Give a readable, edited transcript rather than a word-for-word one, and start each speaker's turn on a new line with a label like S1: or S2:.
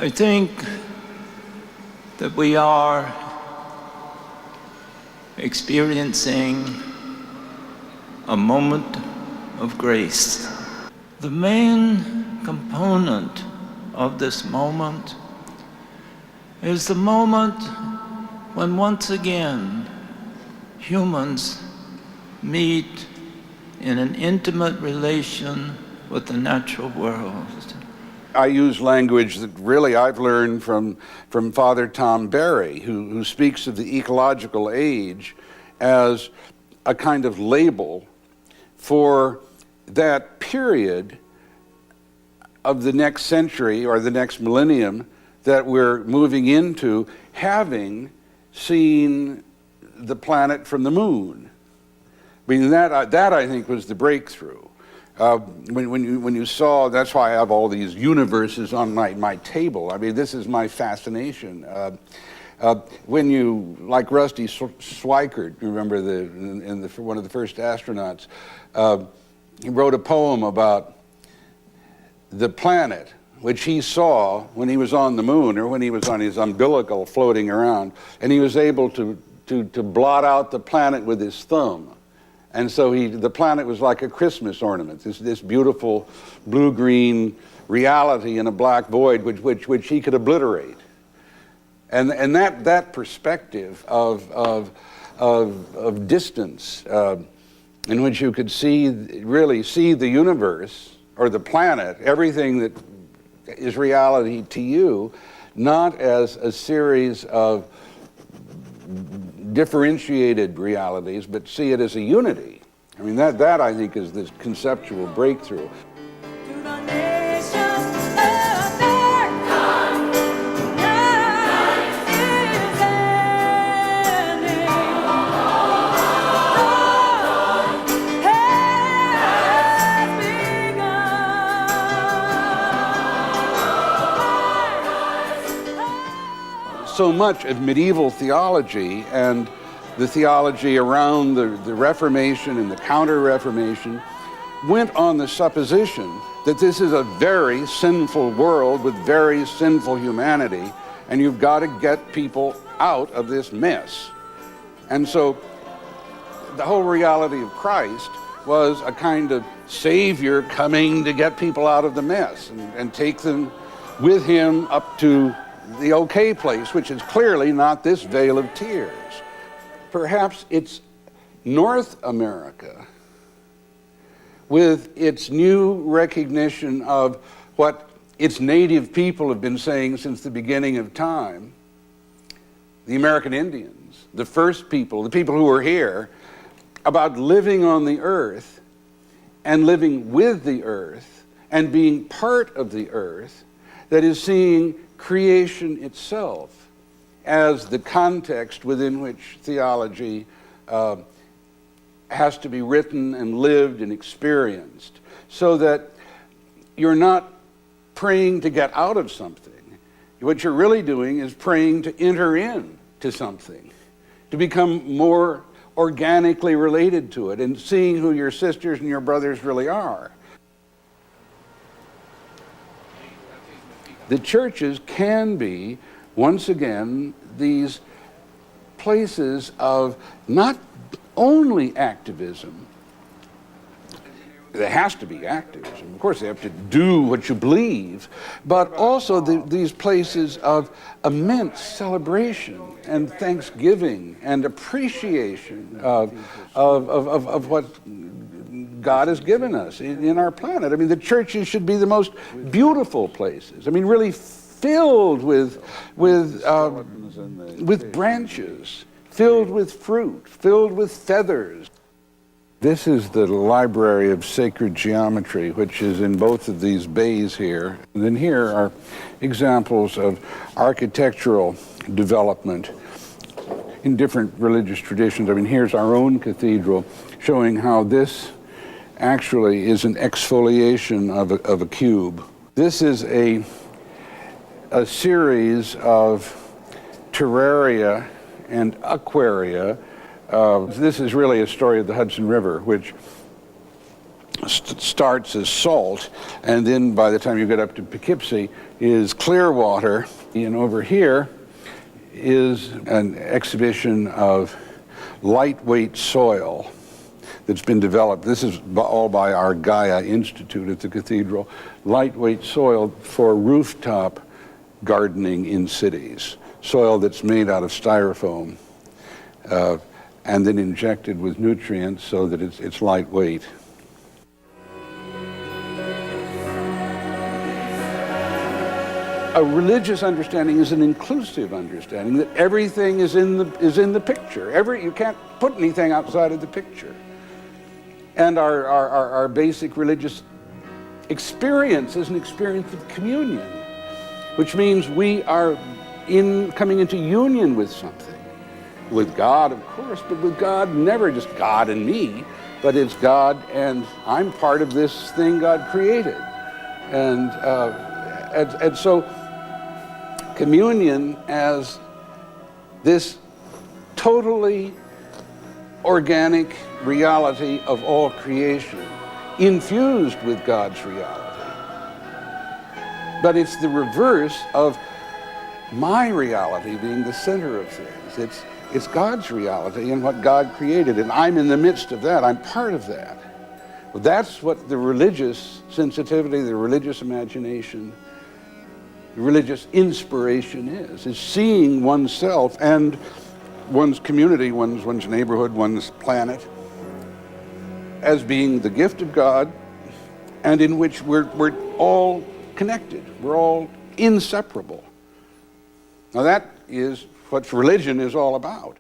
S1: I think that we are experiencing a moment of grace. The main component of this moment is the moment when once again humans meet in an intimate relation with the natural world.
S2: I use language that really I've learned from Father Tom Berry, who speaks of the ecological age as a kind of label for that period of the next century or the next millennium that we're moving into, having seen the planet from the moon. I mean, that I think was the breakthrough. When you saw, that's why I have all these universes on my table. I mean, this is my fascination. When you, like Rusty Schweickart, remember one of the first astronauts, he wrote a poem about the planet, which he saw when he was on the moon or when he was on his umbilical floating around, and he was able to blot out the planet with his thumb. And so the planet was like a Christmas ornament, this beautiful blue-green reality in a black void which he could obliterate. And that perspective of distance in which you could really see the universe or the planet, everything that is reality to you, not as a series of differentiated realities, but see it as a unity. I mean, that I think is this conceptual breakthrough. So much of medieval theology and the theology around the Reformation and the Counter-Reformation went on the supposition that this is a very sinful world with very sinful humanity, and you've got to get people out of this mess. And so the whole reality of Christ was a kind of savior coming to get people out of the mess and take them with him up to the okay place, which is clearly not this vale of tears. Perhaps it's North America, with its new recognition of what its native people have been saying since the beginning of time, the American Indians, the first people, the people who were here, about living on the earth and living with the earth and being part of the earth, that is seeing creation itself as the context within which theology has to be written and lived and experienced, so that you're not praying to get out of something. What you're really doing is praying to enter in to something, to become more organically related to it and seeing who your sisters and your brothers really are. The churches can be, once again, these places of not only activism. There has to be activism. Of course, they have to do what you believe, but also these places of immense celebration and thanksgiving and appreciation of what God has given us in our planet. I mean, the churches should be the most beautiful places. I mean, really filled with branches, filled with fruit, filled with feathers. This is the Library of Sacred Geometry, which is in both of these bays here. And then here are examples of architectural development in different religious traditions. I mean, here's our own cathedral showing how this actually is an exfoliation of a cube. This is a series of terraria and aquaria. This is really a story of the Hudson River, which starts as salt, and then by the time you get up to Poughkeepsie is clear water. And over here is an exhibition of lightweight soil that's been developed. This is all by our Gaia Institute at the cathedral. Lightweight soil for rooftop gardening in cities. Soil that's made out of styrofoam and then injected with nutrients so that it's lightweight. A religious understanding is an inclusive understanding that everything is in the picture. You can't put anything outside of the picture. And our basic religious experience is an experience of communion, which means we are coming into union with something. With God, of course, but with God, never just God and me, but it's God and I'm part of this thing God created. And so communion as this totally organic reality of all creation, infused with God's reality. But it's the reverse of my reality being the center of things. It's God's reality and what God created, and I'm in the midst of that. I'm part of that. Well, that's what the religious sensitivity, the religious imagination, the religious inspiration is seeing oneself and one's community, one's neighborhood, one's planet as being the gift of God, and in which we're all connected. We're all inseparable. Now that is what religion is all about.